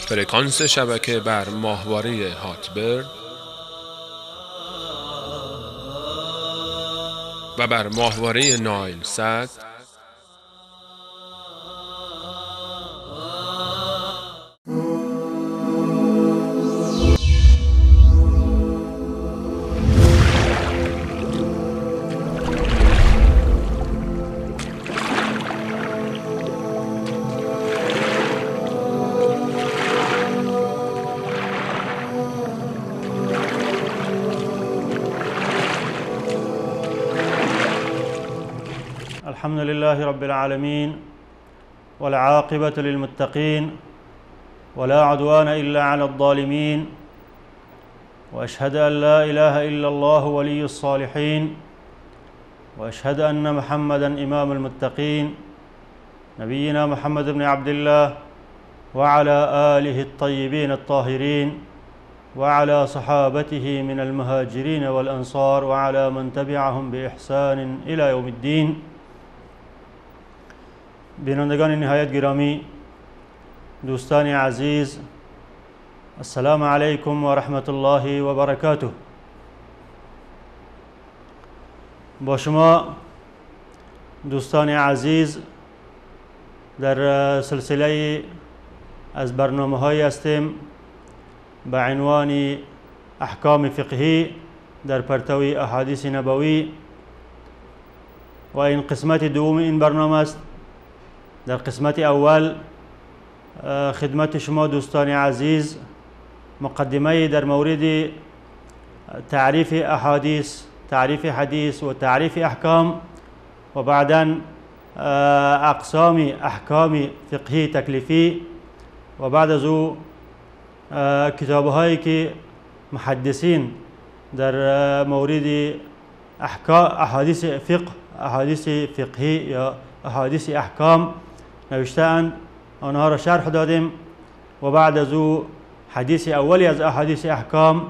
فرکانس شبکه بر ماهواره هاتبرد و بر ماهواره نایل سات الحمد لله رب العالمين والعاقبة للمتقين ولا عدوان إلا على الظالمين وأشهد أن لا إله إلا الله ولي الصالحين وأشهد أن محمدا إمام المتقين نبينا محمد بن عبد الله وعلى آله الطيبين الطاهرين وعلى صحابته من المهاجرين والأنصار وعلى من تبعهم بإحسان إلى يوم الدين. بینندگان نهایت گرامی، دوستان عزیز، السلام علیکم و رحمت الله و برکاته. با شما دوستان عزیز در سلسله از برنامه‌هایی هستیم به عنوان احکام فقهی در پرتو احادیث نبوی و این قسمت دوم این برنامه است. در قسمت اول خدمت شما دوستان عزیز مقدمه در مورد تعریف احادیث، تعریف حدیث و تعریف احکام و بعدا اقسام احکام فقهی تکلیفی و بعد از او کتاب‌هایی که محدثین در مورد احادیث فقه، احادیث فقهی یا احادیث احکام نوشته‌اند، آنها را شرح دادیم و بعد از او حدیث اولی از احادیث احکام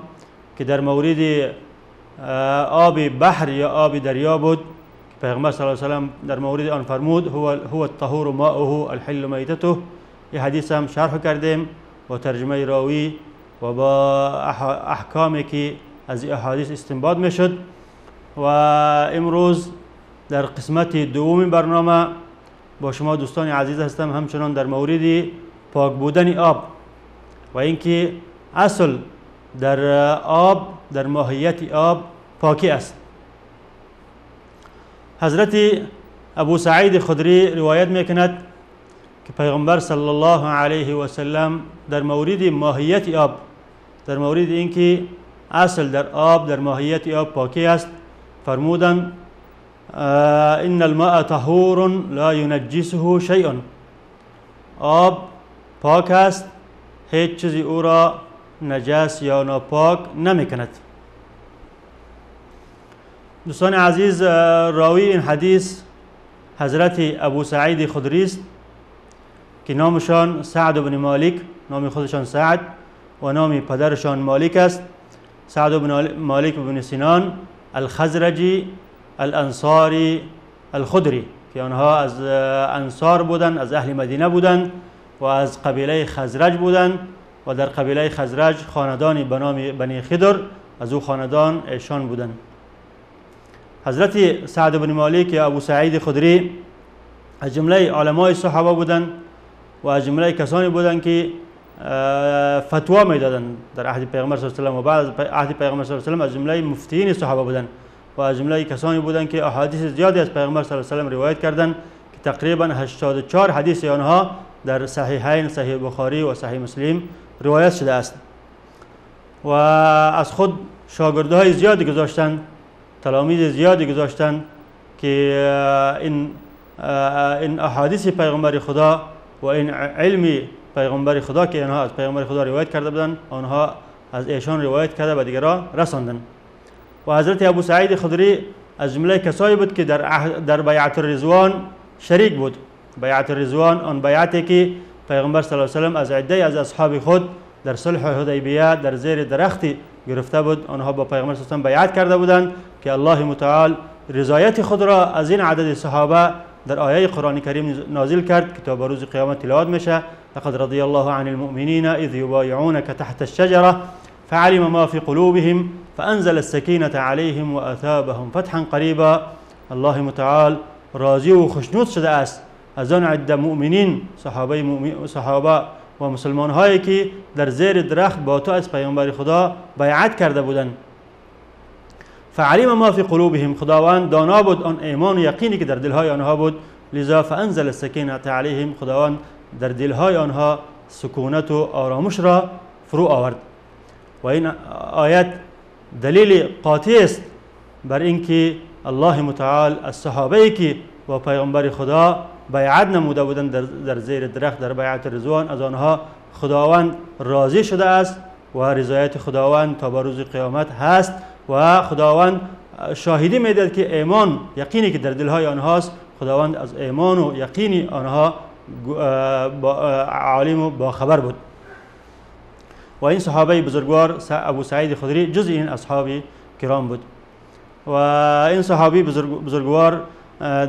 که در مورد آب بحر یا آب دریا بود که پیغمبر صلی الله علیه و سلم در مورد آن فرمود هو الطهور ماؤه الحل میتته، این حدیث هم شرح کردیم با ترجمه راوی و با احکامی که از این احادیث استنباط میشد. و امروز در قسمت دوم برنامه با شما دوستان عزیز هستم همچنان در مورد پاک بودن آب و اینکه اصل در آب، در ماهیت آب پاکی است. حضرت ابو سعید خدری روایت میکند که پیغمبر صلی الله علیه و سلم در مورد ماهیت آب، در مورد اینکه اصل در آب، در ماهیت آب پاکی است، فرمودند ان الماء طهور لا ينجسه شیء، آب پاک است، هیچ چیزی او را نجس یا ناپاک نمیکند. دوستان عزیز، راوی این حدیث حضرت ابو سعید خدری است که نامشان سعد بن مالک، نام خودشان سعد و نام پدرشان مالک است. سعد بن مالک بن سنان الخزرجی الانصاری الخدری که آنها از انصار بودند، از اهل مدینه بودند و از قبیله خزرج بودند و در قبیله خزرج خاندانی به نام بنی خضر از او خاندان ایشان بودند. حضرت سعد بن مالک یا ابو سعید خدری از جمله علمای صحابه بودند و از جمله کسانی بودند که فتوا میدادند در عهد پیغمبر صلی الله علیه و سلم و بعد از عهد پیغمبر صلی الله علیه و سلم از جمله مفتیین صحابه بودند و از جمله کسانی بودند که احادیث زیادی از پیغمبر صلی الله علیه و سلم روایت کردند که تقریبا 84 حدیث آنها در صحیحین، صحیح بخاری و صحیح مسلم روایت شده است و از خود شاگردهای زیادی گذاشتند، تلامید زیادی گذاشتند که این احادیث پیغمبر خدا و این علم پیغمبر خدا که آنها از پیغمبر خدا روایت کرده بودند آنها از ایشان روایت کرده و دیگران رساندند. و حضرت ابو سعید خدری از جمله کسایی بود که در بیعت الرضوان شریک بود. بیعت الرضوان آن بیعتی که پیغمبر صلی الله علیه و سلم از عده از اصحاب خود در صلح حدیبیه در زیر درختی گرفته بود. آنها با پیغمبر صلی الله علیه و بیعت کرده بودند که الله متعال رضایت خود را از این عدد صحابه در آیه قرآن کریم نازل کرد که تا به روز قیامت تلاوت میشه. لقد رضی الله عن المؤمنین اذ یبایعونک تحت الشجره فعلم ما في قلوبهم فانزل السکینة علیهم واثابهم فتحا قریبا. الله متعال راضی و خوشنود شده است از آن عده مؤمنین صحابه و مسلمان هایی که در زیر درخت با تو از پیامبر خدا بیعت کرده بودند. فعلم ما فی قلوبهم، خداوند دانا بود آن ایمان و یقینی که در دلهای آنها بود. لذا فانزل السکینة علیهم، خداوند در دلهای آنها سکونت و آرامش را فرو آورد. و این آیت دلیل قاطع است بر اینکه الله متعال از صحابه‌ای که با پیامبر خدا بیعت نموده بودند در زیر درخت در بیعت رضوان، از آنها خداوند راضی شده است و رضایت خداوند تا به روز قیامت هست و خداوند شاهدی میدهد که ایمان یقینی که در دلهای آنهاست، خداوند از ایمان و یقینی آنها عالم و باخبر بود. و این صحابه بزرگوار ابو سعید خدری جز این اصحاب کرام بود. و این صحابی بزرگوار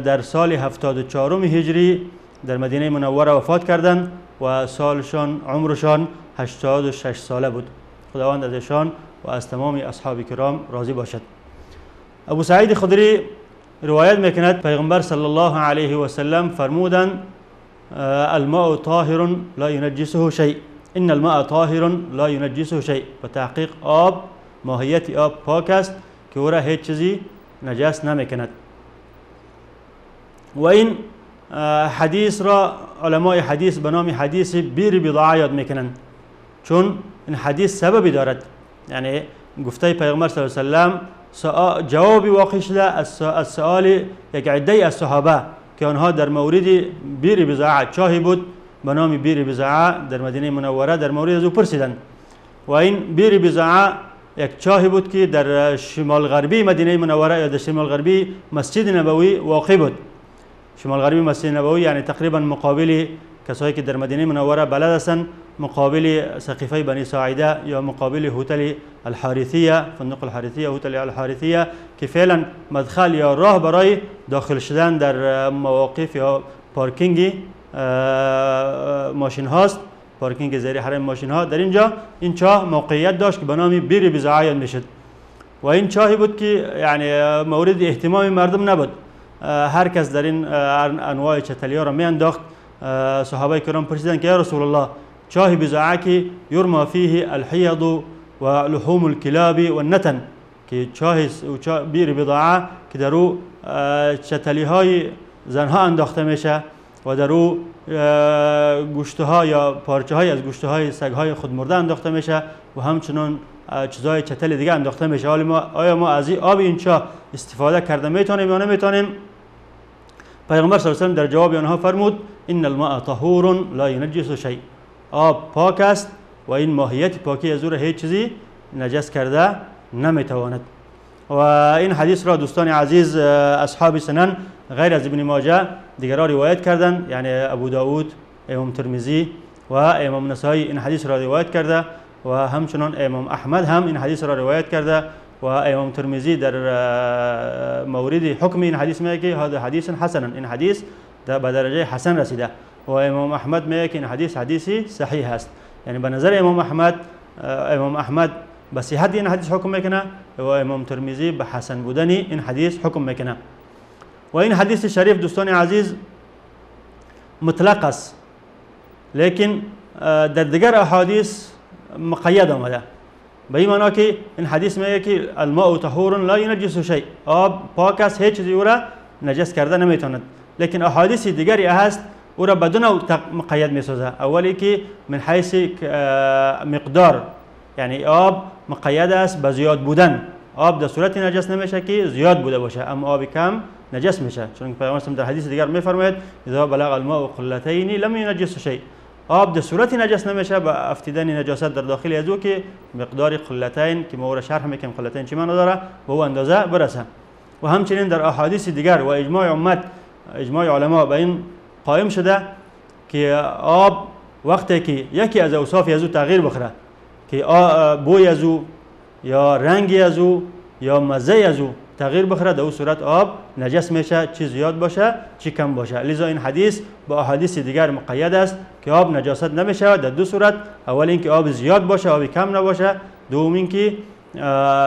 در سال 74 هجری در مدینه منوره وفات کردند و سالشان عمرشان 86 ساله بود. خداوند از ایشان و از تمام اصحاب کرام راضی باشد. ابو سعید خدری روایت میکند پیغمبر صلی الله علیه و سلم فرمودند الماء طاهر لا ينجسه شيء، ان الماء طاهر لا ينجسه شيء. و تحقیق آب، ماهیت آب پاک است که او را هیچ چیزی نجس نمیکند. و این حدیث را علمای حدیث به نام حدیث بیر بضاعه یاد میکنند، چون این حدیث سببی دارد. یعنی گفته پیغمبر صلی الله علیه و سلم جوابی واقع شده از سؤال یک عده از صحابه که آنها در مورد بیر بضاعه، چاهی بود به نام بیر بضاعه در مدینه منوره، در مورد از او پرسیدند. و این بیر بضاعه یک چاهی بود که در شمال غربی مدینه منوره یا در شمال غربی مسجد نبوی واقع بود. شمال غربی مسجد نبوی یعنی تقریبا مقابل کسایی که در مدینه منوره بلد هستند، مقابل سقیفه بنی ساعده یا مقابل هتل الحارثیه، فندق الحارثیه، هتل الحارثیه، که فعلا مدخل یا راه برای داخل شدن در مواقف یا پارکینگ ماشین هاست، پارکینگ زیر حرم ماشین ها. در اینجا این چاه موقعیت داشت که به نام بیر بضاعه یاد میشد. و این چاهی بود که یعنی مورد اهتمام مردم نبود. هر کس در این انواع چتلی ها را می انداخت. صحابه کرام پرسیدند که یا رسول الله، چاه بضاعه که یرما فیه الحیض و لحوم الکلاب و النتن، که چاه بیر بضاعه که در او چتلی های زنها انداخته میشه و در او گوشته ها یا پارچه های از گوشته های سگ های خود مرده انداخته میشه و همچنان چیزای چتل دیگه انداخته میشه. آیا ما از این آب این چاه استفاده کرده میتونیم یا نمیتونیم؟ پیغمبر صلی الله علیه و در جواب آنها فرمود ان الماء طهور لا ينجس شيء، آب پاک است و این ماهیت پاکی از او را هیچ چیزی نجس کرده نمیتواند. و این حدیث را دوستان عزیز اصحاب سنن غیر از ابن ماجه دیگران روایت کردند، یعنی ابو داود، امام ترمذی و امام نسائی این حدیث را روایت کرده و همچنان امام احمد هم این حدیث را روایت کرده و امام ترمذی در مورد حکم این حدیث میگه که هذا حدیث حسن، این حدیث به درجه حسن رسیده. و امام احمد میگه که این حدیثی صحیح است. یعنی به نظر امام احمد به صحت این حدیث حکم میکنه و امام ترمذی به حسن بودن این حدیث حکم میکنه. و این حدیث شریف دوستان عزیز مطلق است، لیکن در دیگر احادیث مقید آمده، به این معنی که این حدیث میگه که الماء طهور لا ينجس شيء، آب پاک است هیچ چیزی او را نجس کرده نمیتواند. لیکن احادیث دیگری هست او را بدون مقید میسازه. اولی که من حیث مقدار، یعنی آب مقید است به زیاد بودن، آب در صورتی نجس نمیشه که زیاد بوده باشه، اما آب کم نجس میشه، چون پیامبر در حدیث دیگر میفرماید اذا بلغ الماء قلتين لم ينجس شيء، آب در صورتی نجس نمیشه به افتیدن نجاست در داخل از او که مقدار قلتین که ما را شرح میکنیم قلتین چی معنی داره به او اندازه برسه. و همچنین در احادیث دیگر و اجماع امت، اجماع علما به این قائم شده که آب وقتی که یکی از اوصاف از او تغییر بخوره، که بوی از او یا رنگی از او یا مزه از او تغییر بخوره، در اون صورت آب نجس میشه، چی زیاد باشه چی کم باشه. لذا این حدیث با احادیث دیگر مقید است که آب نجاست نمیشه در دو صورت. اول اینکه آب زیاد باشه، آب کم نباشه. دوم اینکه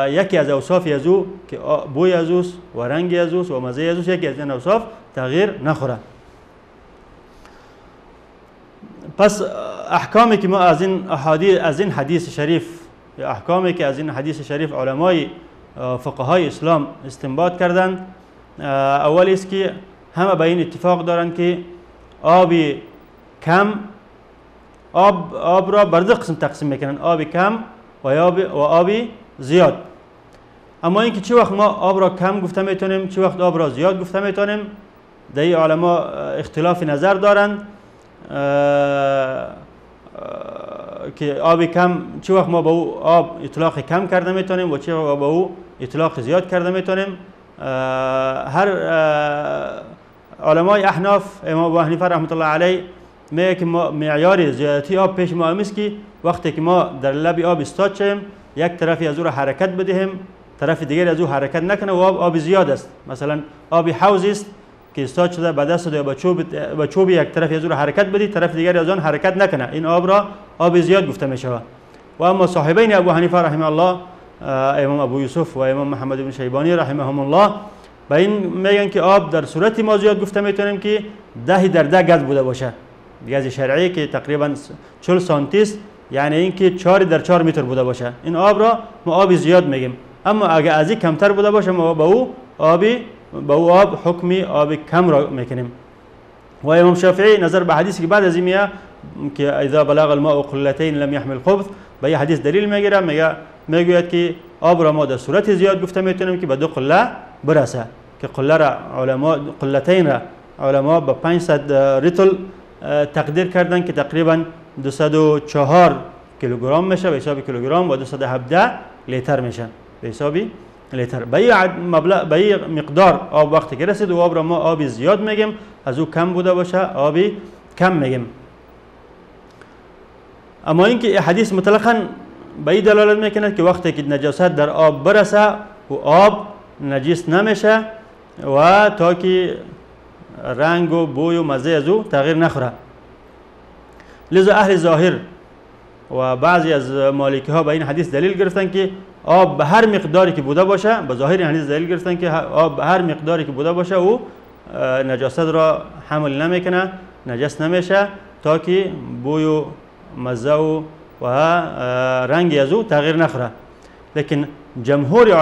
یکی از اوصاف از او که بوی از اوست و رنگی از اوست و مزه از اوست، یکی از این اوصاف تغییر نخوره. پس احکامی که ما از این حدیث شریف، یا احکامی که از این حدیث شریف علمای فقهای اسلام استنباط کردند، اول است که همه به این اتفاق دارند که آب کم، آب را بر دو قسم تقسیم میکنند، آب کم و آب زیاد. اما اینکه چه وقت ما آب را کم گفته میتونیم، چه وقت آب را زیاد گفته میتونیم، در این علما اختلاف نظر دارند که آب کم چه وقت ما به او آب اطلاق کم کرده میتونیم و چه وقت به او اطلاق زیاد کرده میتونیم. هر علمای احناف، امام ابو حنیفه رحمت الله علیه میگه که معیار زیادتی آب پیش ما است که وقتی که ما در لب آب استاد شیم، یک طرفی از او را حرکت بدهیم، طرف دیگری از او حرکت نکنه و آب زیاد است. مثلا آب حوض است که استاد شده به دست یا به چوب یک طرف از او را حرکت بدید، طرف دیگری از آن حرکت نکنه، این آب را آب زیاد گفته می شود. و اما صاحبین ابو حنیفه رحمه الله، امام ابو یوسف و امام محمد بن شیبانی رحمهم الله، به این میگن که آب در صورتی ما زیاد گفته میتونیم که 10 در 10 گز بوده باشه، گز شرعی که تقریبا 40 سانتی است، یعنی اینکه 4 در 4 متر بوده باشه، این آب را ما آب زیاد میگیم. اما اگر از این کمتر بوده باشه ما به او آب حکمی آب کم را میکنیم. و امام شافعی نظر به حدیثی که بعد از این که اذا بلغ الماء قلتين لم يحمل خبث، به این حدیث دلیل میگیره، میگوید که آب را ما در صورت زیاد گفته میتونیم که به 2 قله برسه، که قله را قلتین را علما به 500 ریتل تقدیر کردن که تقریبا 204 کیلوگرم میشه به حساب کیلوگرم و 217 لیتر میشه به حساب لیتر. به این مقدار آب وقتی که رسید و آب را ما آب زیاد میگیم، از او کم بوده باشه آب کم میگیم. اما اینکه حدیث مطلقاً به این دلالت میکنه که وقتی که نجاست در آب برسه و آب نجس نمیشه و تا که رنگ و بوی و مزه از او تغییر نخوره. لذا اهل ظاهر و بعضی از مالکی ها به این حدیث دلیل گرفتن که آب به هر مقداری که بوده باشه، به ظاهر این حدیث دلیل گرفتن که آب به هر مقداری که بوده باشه او نجاست را حمل نمیکنه، نجس نمیشه تا که بوی و مزه و رنگی از او تغییر نخوره. لیکن جمهور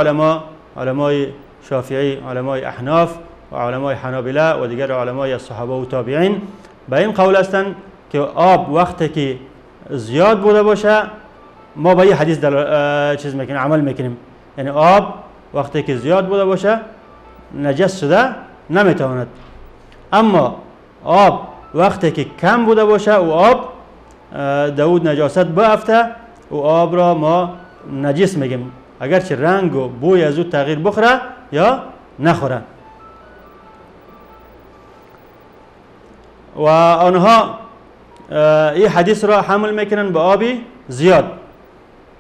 علمای شافعی، علمای احناف و علمای حنابله و دیگر علمای الصحابه و تابعین به این قول هستند که آب وقتی که زیاد بوده باشه ما به این حدیث عمل میکنیم، یعنی آب وقتی که زیاد بوده باشه نجس شده نمیتواند. اما آب وقتی که کم بوده باشه و آب داود نجاست بافته و آب را ما نجس میگیم، اگرچه رنگ و بوی از او تغییر بخوره یا نخوره. و آنها این حدیث را حمل میکنن به آب زیاد،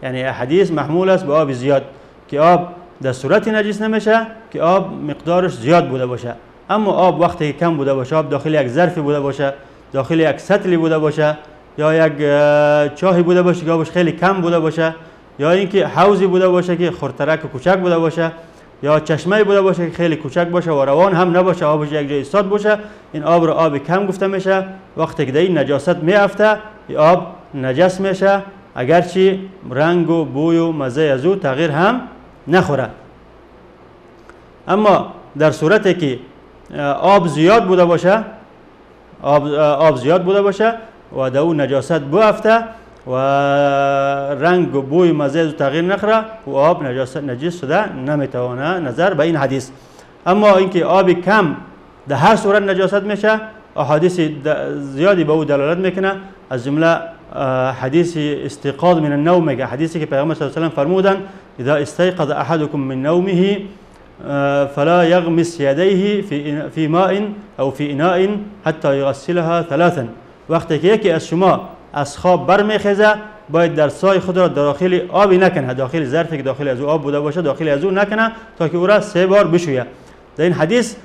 یعنی حدیث محمول است به آب زیاد که آب در صورتی نجس نمیشه که آب مقدارش زیاد بوده باشه. اما آب وقتی کم بوده باشه، آب داخل یک ظرفی بوده باشه، داخل یک سطلی بوده باشه، یا یک چاهی بوده باشه که آبش خیلی کم بوده باشه، یا اینکه حوضی بوده باشه که خردترک و کوچک بوده باشه، یا چشمه بوده باشه که خیلی کوچک باشه و روان هم نباشه، آبش یک جای استاد باشه، این آب را آب کم گفته میشه. وقتی که در این نجاست میافته این آب نجس میشه، اگرچه رنگ و بوی و مزه از او تغییر هم نخوره. اما در صورتی که آب زیاد بوده باشه و در اون نجاست بافته و رنگ و بوی مزه از او تغییر نخوره و آب نجس شده نمیتوانه، نظر به این حدیث. اما اینکه آب کم در هر صورت نجاست میشه، احادیث زیادی به او دلالت میکنه، از جمله حدیث استيقاظ من النوم میگه، حدیثی که پیغمبر صلی الله علیه و سلم فرمودن اذا استيقظ احدكم من نومه فلا يغمس يديه في ماء او في اناء حتى يغسلها ثلاثا. وقتی که یکی از شما از خواب برمیخیزه باید در سای خود را داخل آبی نکنه، داخل ظرفی که داخل از او آب بوده باشه داخل از او نکنه تا که او را 3 بار بشویه. در این حدیث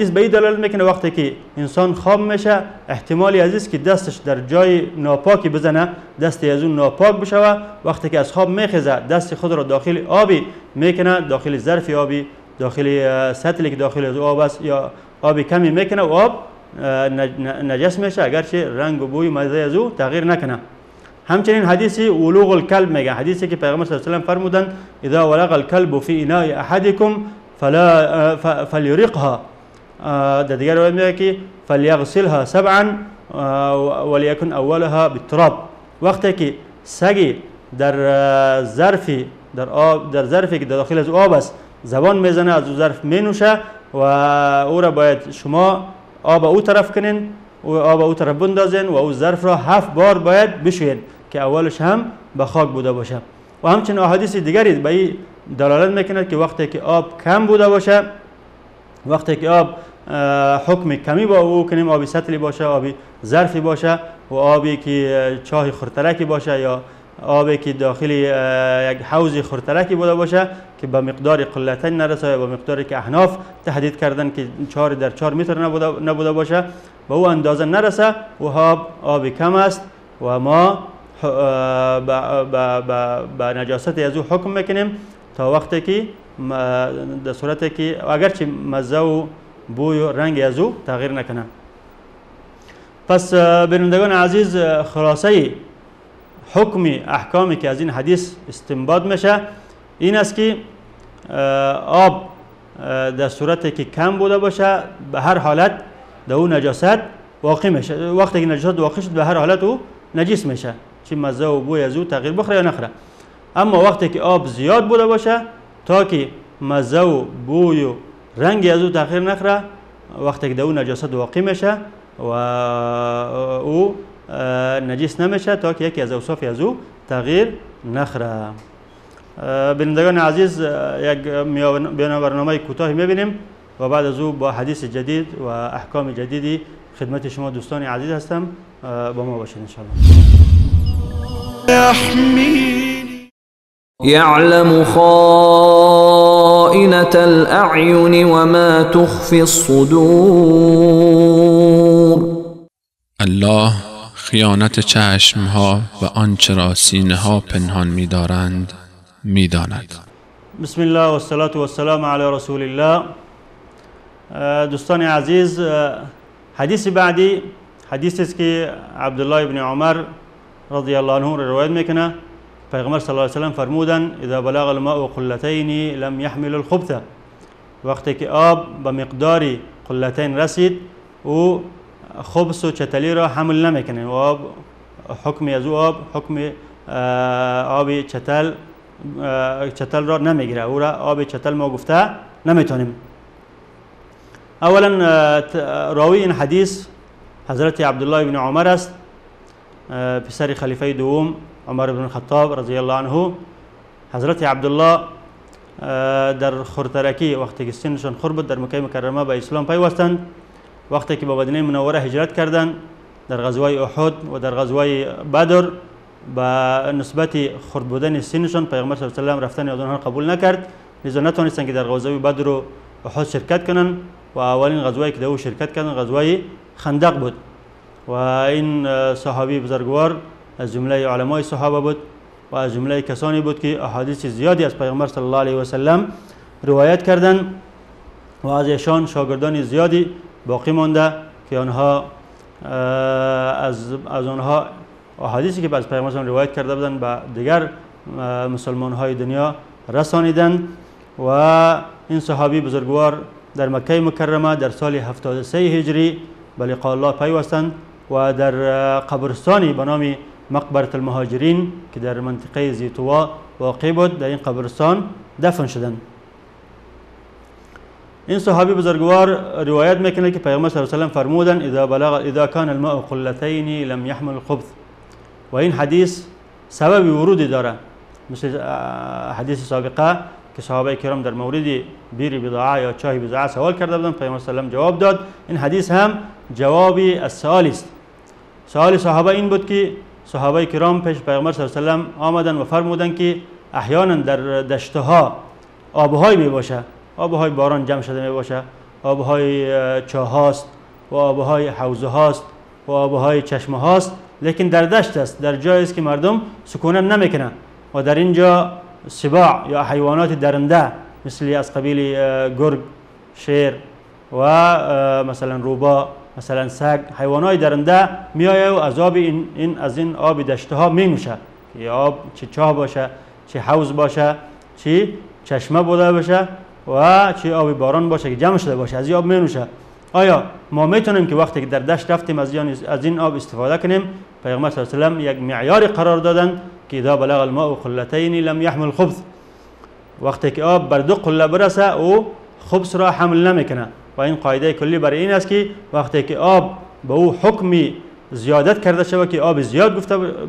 به این دلالت میکنه وقتی که انسان خواب میشه احتمالی از است که دستش در جای ناپاکی بزنه، دستی از اون ناپاک بشه. وقتی که از خواب میخیزه دست خود را داخل آبی میکنه، داخل ظرف آبی، داخل سطلی که داخل از آب است یا آبی کمی میکنه و آب نجس میشه اگرچه رنگ و بوی مزه از او تغییر نکنه. همچنین حدیث ولوغ الکلب میگه، حدیثی که پیغمبر صلی الله علیه و سلم فرمودند اذا ولغ الكلب في اناء احدكم فليرقها. در دیگر روایت میگه که فلیغسلها 7 وليكن اولها بالتراب. وقتی که سگی در ظرفی که داخل از آب است زبان میزنه، از او ظرف مینوشه و او را باید شما آب او طرف کنین و آب او طرف بندازین و او ظرف را 7 بار باید بشوین که اولش هم به خاک بوده باشه. و همچنین احادیث دیگری به این دلالت میکنه که وقتی که آب کم بوده باشه، وقتی که آب حکم کمی با او کنیم، آبی سطلی باشه، آبی ظرفی باشه و آبی که چاه خرترکی باشه یا آبی که داخل یک حوض خرترکی بوده باشه که به مقدار قلتین نرسه یا به مقداری که احناف تحدید کردن که 4 در 4 متر نبوده باشه به او اندازه نرسه و آب کم است و ما به نجاست از او حکم میکنیم تا وقتی که در صورتی که اگرچه مزه و بوی و رنگ از او تغییر نکنه. پس بینندگان عزیز، خلاصه حکم احکامی که از این حدیث استنباط میشه این است که آب در صورتی که کم بوده باشه به هر حالت در او نجاست واقع میشه. وقتی که نجاست واقع شد به هر حالت او نجس میشه، چه مزه و بوی از او تغییر بخوره یا نخوره. اما وقتی که آب زیاد بوده باشه تا که مزه و بوی و رنگ از او تغییر نخوره، وقتی که در او نجاست واقع میشه و او نجس نمیشه تا که یکی از اوصاف از او تغییر نخوره. بینندگان عزیز، یک برنامه کوتاهی میبینیم و بعد از او با حدیث جدید و احکام جدیدی خدمت شما دوستان عزیز هستم. با ما باشید ان شاء الله. يعلم خائنة الأعين وما تخفي الصدور. الله خیانت چشمها و آنچه را سینه ها پنهان می‌دارند می‌داند. بسم الله و الصلاة و السلام علی رسول الله. دوستان عزیز، حدیث بعدی حدیثی است که عبدالله ابن عمر رضی الله عنه روایت میکنه. پیغمبر صلی الله علیه و سلم فرمودند اذا بلغ الماء قلتین لم يحمل الخبث. وقتی که آب به مقدار قلتین رسید او خبث و چتلی را حمل نمیکنه و آب حکم از او آب حکم آب چتل را نمیگیره، او را آب چتل ما گفته نمیتونیم. اولا راوی این حدیث حضرت عبدالله ابن عمر است، پسر خلیفه دوم عمر بن الخطاب رضی الله عنه. حضرت عبدالله در خرترکی وقتی که سنشان خرد بود در مکه مکرمه به اسلام پیوستند. وقتی که به مدینه منوره هجرت کردند در غزوه احد و در غزوه بدر به نسبت خرد بودن سنشان پیغمبر صلی الله علیه و سلم رفتن از آنها قبول نکرد، لذا نتوانستند که در غزوه بدر و احد شرکت کنند و اولین غزوه که در او شرکت کردند غزوه خندق بود و این صحابی بزرگوار از جمله علمای صحابه بود و از جمله کسانی بود که احادیث زیادی از پیغمبر صلی الله علیه و سلم روایت کردند و از ایشان شاگردان زیادی باقی مانده که آنها از آنها احادیثی که از پیغمبر روایت کرده بودند به دیگر مسلمان های دنیا رسانیدند. و این صحابی بزرگوار در مکه مکرمه در سال 73 هجری به لقاء الله پیوستند و در قبرستانی به نام مقبره المهاجرین که در منطقه زیتوا واقع بود در این قبرستان دفن شدند. این صحابی بزرگوار روایت میکنه که پیغمبر صلی الله علیه و سلم فرمودند اذا كان الماء قلتين لم يحمل الخبث. و این حدیث سبب ورودی داره، مثل حدیث سابقه که صحابه کرام در مورد بیر بضاعه یا چای بضاعه سوال کرده بودند، پیغمبر صلی الله علیه و سلم جواب داد. این حدیث هم جوابی از سوال است. سوال صحابه این بود که صحابه کرام پیش پیغمبر صلی الله علیه و سلم آمدن و فرمودن که احیانا در دشتها آبهای می باشه، آبهای باران جمع شده می باشه، آبهای چاه هاست و آبهای حوضه هاست و آبهای چشمه هاست، لیکن در دشت است، در جایی است که مردم سکونت نمیکنه و در اینجا سباع یا حیوانات درنده مثل از قبیل گرگ، شیر و مثلا روبا، مثلا سگ، حیوانات درنده میآید و از آب این آب دشته ها می نوشه که آب چه چاه باشه، چه حوض باشه، چه چشمه بوده باشه و چه آب باران باشه که جمع شده باشه، از این آب می نوشه. آیا ما میتونیم که وقتی که در دشت رفتیم از این آب استفاده کنیم؟ پیغمبر صلی الله علیه و سلم یک معیار قرار دادن که اذا بلغ الماء قلتین لم يحمل خبث، وقتی که آب بر 2 قله برسه او خبث را حمل نمیکنه. و این قاعده کلی برای این است که وقتی که آب به او حکمی زیادت کرده شوه که آب زیاد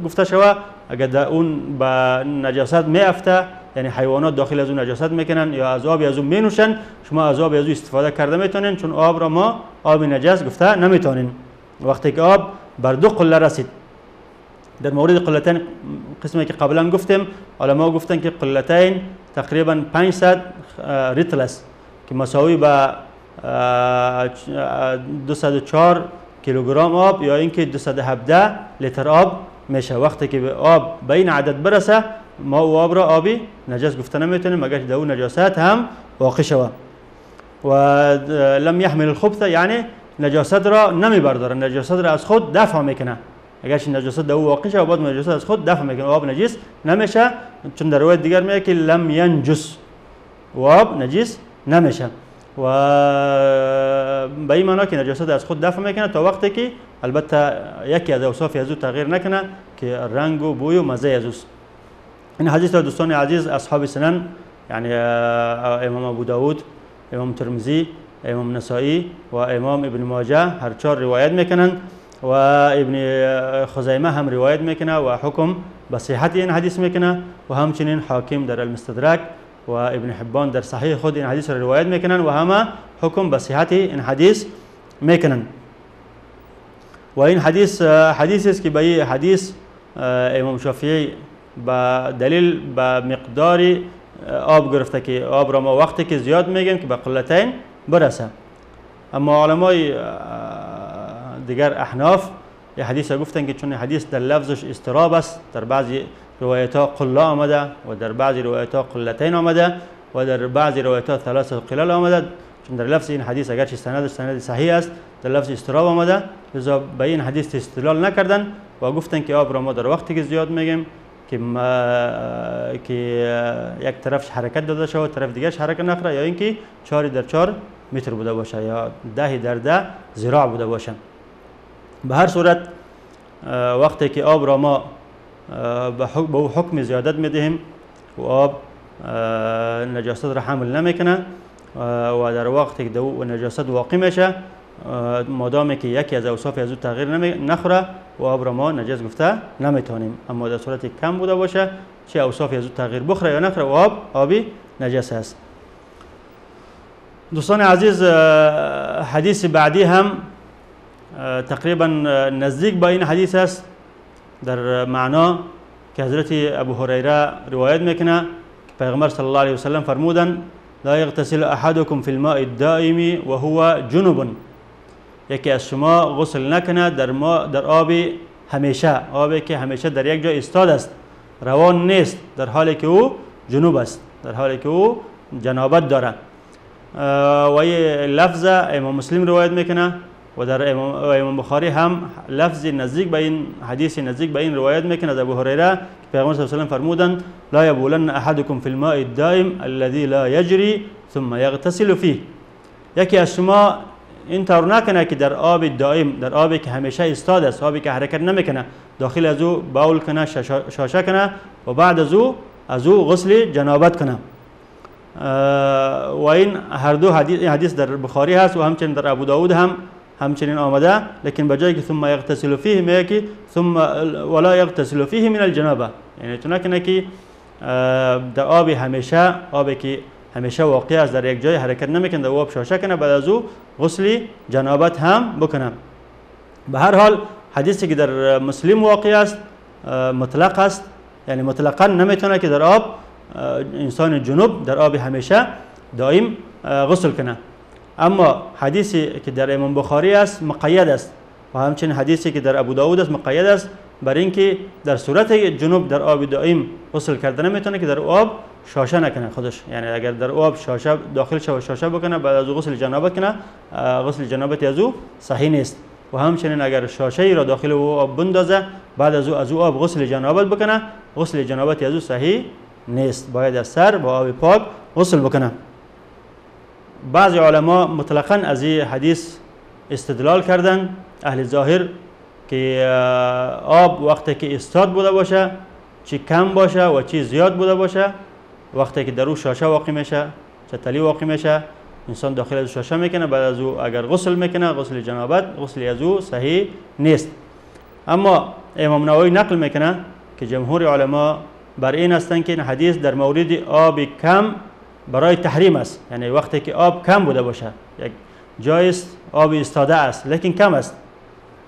گفته شوه، اگر در اون به نجاست میافته، یعنی حیوانات داخل از اون نجاست میکنن یا از آب از اون مینوشن، شما از آب از اون استفاده کرده میتونین، چون آب را ما آب نجس گفته نمیتونین. وقتی که آب بر 2 قله رسید، در مورد قلتین قسمی که قبلا گفتیم، علما گفتن که قلتین تقریبا 500 ریتل است که مساوی به 204 کیلوگرم آب یا اینکه 217 لیتر آب میشه. وقتی که آب به این عدد برسه ما او آب را آبی نجس گفته نمیتونیم مگر در اون نجاست هم واقع شود. و لم يحمل الخبث یعنی نجاست را نمیبرداره، نجاست را از خود دفع میکنه. اگرش نجاست در او واقع شود بعد نجاست از خود دفع میکنه، آب نجس نمیشه، چون در روایت دیگر میگه که لم ینجس، آب نجس نمیشه. و به این معنی که نجاست از خود دفع میکنه تا وقتی که البته یکی از اوصاف از او تغییر نکنه که رنگ و بوی و مزه از اوست. این حدیث را دوستان عزیز اصحاب سنن یعنی امام ابو داود، امام ترمذی، امام نسائی و امام ابن ماجه هر 4 روایت میکنن و ابن خزیمه هم روایت میکنه و حکم به صحت این حدیث میکنه و همچنین حاکم در المستدرک و ابن حبان در صحیح خود این حدیث را روایت میکنن و همه حکم به صحت این حدیث میکنن. و این حدیث است که به این حدیث امام شافعی با دلیل به مقدار آب گرفته که آب را ما وقتی که زیاد میگیم که به قلتین برسه. اما علمای دیگر احناف این حدیث را گفتن که چون حدیث در لفظش اضطراب است، در بعضی روایت ها قله آمده و در بعضی روایت ها قلتین آمده و در بعضی روایت ها 3 قلل آمده، چون در لفظ این حدیث اگرچه سند صحیح است در لفظ اضطراب آمده، لذا به این حدیث استدلال نکردن و گفتن که آب را ما در وقتی که زیاد میگیم که یک طرفش حرکت داده شود طرف دیگرش حرکت نکنه، یا اینکه 4 در 4 متر بوده باشه یا 10 در 10 ذراع بوده باشه. به هر صورت وقتی که آب را ما به او حکم زیادت میدهیم و آب نجاست را حمل نمیکنه و در وقتی که نجاست واقع میشه مادامی که یکی از اوصاف از او تغییر نخوره و آب را ما نجس گفته نمیتونیم. اما در صورت کم بوده باشه چه اوصافی از او تغییر بخوره یا نخوره و آبی نجس است. دوستان عزیز حدیث بعدی هم تقریبا نزدیک با این حدیث است در معنا که حضرت ابو هریره روایت میکنه که پیغمبر صلی الله علیه و سلم فرمودن لا یغتسل احدکم فی الماء الدائم و هو جنوب، یکی از شما غسل نکنه در آب همیشه، آبی که همیشه در یک جا ایستاد است، روان نیست، در حالی که او جنوب است، در حالی که او جنابت داره. و این لفظ امام مسلم روایت میکنه و در امام بخاری هم لفظ نزدیک به این حدیث نزدیک به این روایت میکنه از ابو هریره که پیغمبر صلی الله علیه و سلم فرمودند لا یبولن احدکم فی الماء الدائم الذي لا یجری ثم یغتسل فیه، یکی از شما این طور نکنه که در آب دائم، در آبی که همیشه ایستاد است، آبی که حرکت نمیکنه، داخل از او باول کنه، شاشه کنه و بعد از او غسل جنابت کنه. و این هر دو حدیث در بخاری هست و همچنین در ابو داود هم همچنین آمده، لیکن بجای که ثم یغتسل فیه میگه که ثم ولا یغتسل فیه من الجنابه، یعنی تو نکنه که در آبی همیشه، آبی که همیشه واقع است در یک جای حرکت نمیکنه و آب شاشه کنه بعد از او غسل جنابت هم بکنه. به هر حال حدیثی که در مسلم واقع است مطلق است، یعنی مطلقا نمیتونه که در آب انسان جنوب در آب همیشه دائم غسل کنه. اما حدیثی که در امام بخاری است مقید است و همچنین حدیثی که در ابو داود است مقید است بر اینکه در صورت جنوب در آب دائم غسل کرده نمیتونه که در آب شاشه نکنه خودش، یعنی اگر در آب شاشه داخل شو شاشه بکنه بعد از غسل جنابت کنه، غسل جنابت از او صحیح نیست. و همچنین اگر شاشه ای را داخل او آب بندازه بعد از او آب غسل جنابت بکنه، غسل جنابت از او صحیح نیست، باید از سر با آب پاک غسل بکنه. بعضی علما مطلقاً از این حدیث استدلال کردن اهل ظاهر که آب وقتی که استاد بوده باشه، چی کم باشه و چی زیاد بوده باشه، وقتی که در او شاشه واقع میشه، چتلی واقع میشه، انسان داخل از شاشه میکنه، بعد از او اگر غسل میکنه غسل جنابت غسل از او صحیح نیست. اما امام نووی نقل میکنه که جمهور علما بر این هستند که این حدیث در مورد آب کم برای تحریم است، یعنی وقتی که آب کم بوده باشه، یک جای است آب استاده است لیکن کم است،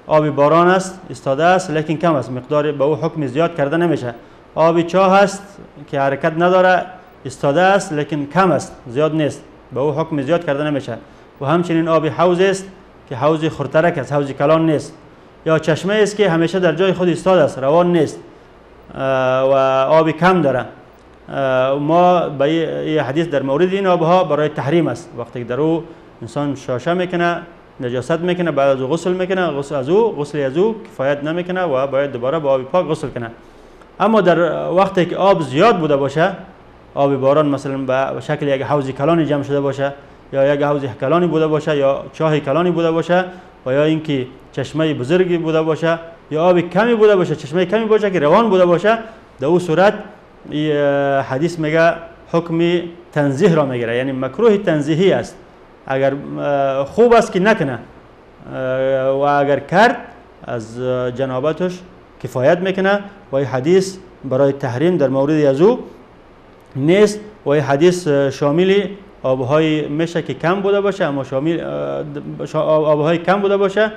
آب باران است استاده است لیکن کم است، مقدار به او حکم زیاد کرده نمیشه. آب چاه است که حرکت نداره استاده است لیکن کم است زیاد نیست، به او حکم زیاد کرده نمیشه. و همچنین آب حوض است که حوض خرترک است، حوض کلان نیست، یا چشمه است که همیشه در جای خود استاده است روان نیست و آب کم داره. ما به این حدیث در مورد این آبها برای تحریم است، وقتی در او انسان شاشه میکنه نجاست میکنه بعد از او غسل میکنه، غسل از او کفایت نمیکنه و باید دوباره با آب پاک غسل کنه. اما در وقتی که آب زیاد بوده باشه، آب باران مثلا به شکل یک حوض کلانی جمع شده باشه یا یک حوض کلانی بوده باشه یا چاه کلانی بوده باشه و یا اینکه چشمه بزرگی بوده باشه یا آب کمی بوده باشه، چشمه کمی باشه که روان بوده باشه، در او صورت حدیث میگه حکم تنزیه را میگیره، یعنی مکروه تنزیهی است. اگر خوب است که نکنه و اگر کرد از جنابتش کفایت میکنه و این حدیث برای تحریم در مورد از او نیست. و این حدیث شامل آبهای میشه که کم بوده باشه، اما شامل آبهای کم بوده باشه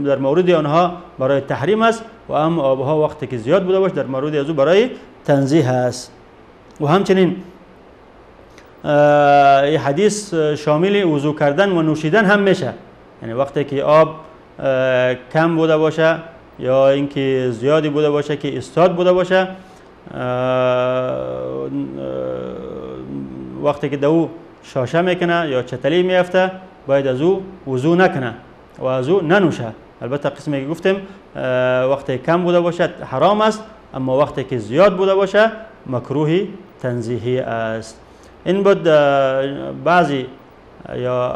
در مورد آنها برای تحریم است و اما آبها وقتی که زیاد بوده باشه در مورد از او برای تنزیه است. و همچنین این حدیث شامل وضو کردن و نوشیدن هم میشه، یعنی وقتی که آب کم بوده باشه یا اینکه زیادی بوده باشه که استاد بوده باشه، وقتی که دو شاشه میکنه یا چتلی میافته باید از او وضو نکنه و از او ننوشه. البته قسمی که گفتیم وقتی کم بوده باشه حرام است، اما وقتی که زیاد بوده باشه مکروه تنزیهی است. این بود بعضی یا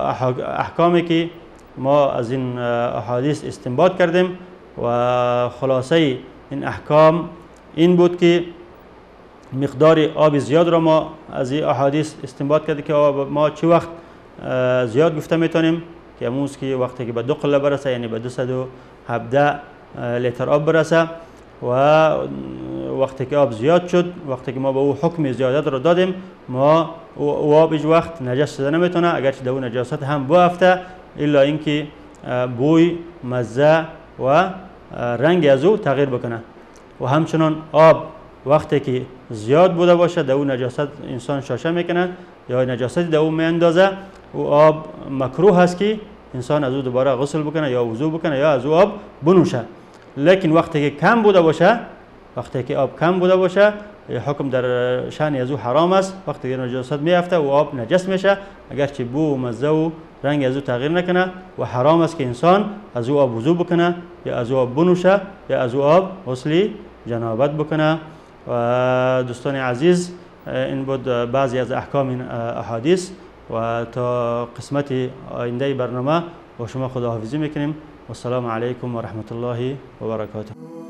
احکامی که ما از این احادیث استنباط کردیم و خلاصه این احکام این بود که مقدار آب زیاد را ما از این احادیث استنباط کردیم که ما چه وقت زیاد گفته میتونیم که امروز که وقتی که به 2 قله برسه، یعنی به 217 لیتر آب برسه، و وقتی که آب زیاد شد، وقتی که ما به او حکم زیادت را دادیم، ما او آب هیچ وقت نجس شده نمیتونه، اگرچه در نجاست هم بافته الا اینکه بوی، مزه و رنگ از او تغییر بکنه. و همچنان آب وقتی که زیاد بوده باشه در نجاست انسان شاشه میکنه یا نجاست در او میاندازه، و آب مکروه است که انسان از او دوباره غسل بکنه یا وضو بکنه یا از او آب بنوشه. لیکن وقتی که کم بوده باشه، وقتی که آب کم بوده باشه حکم در شأن از او حرام است، وقتی که نجاست میافته و آب نجس میشه اگرچه بو و مزه و رنگ از او تغییر نکنه، و حرام است که انسان از او آب وضو بکنه یا از او آب بنوشه یا از او آب غسل جنابت بکنه. و دوستان عزیز این بود بعضی از احکام این احادیث، و تا قسمت آینده برنامه با شما خداحافظی میکنیم. والسلام علیکم و رحمت الله و برکاته.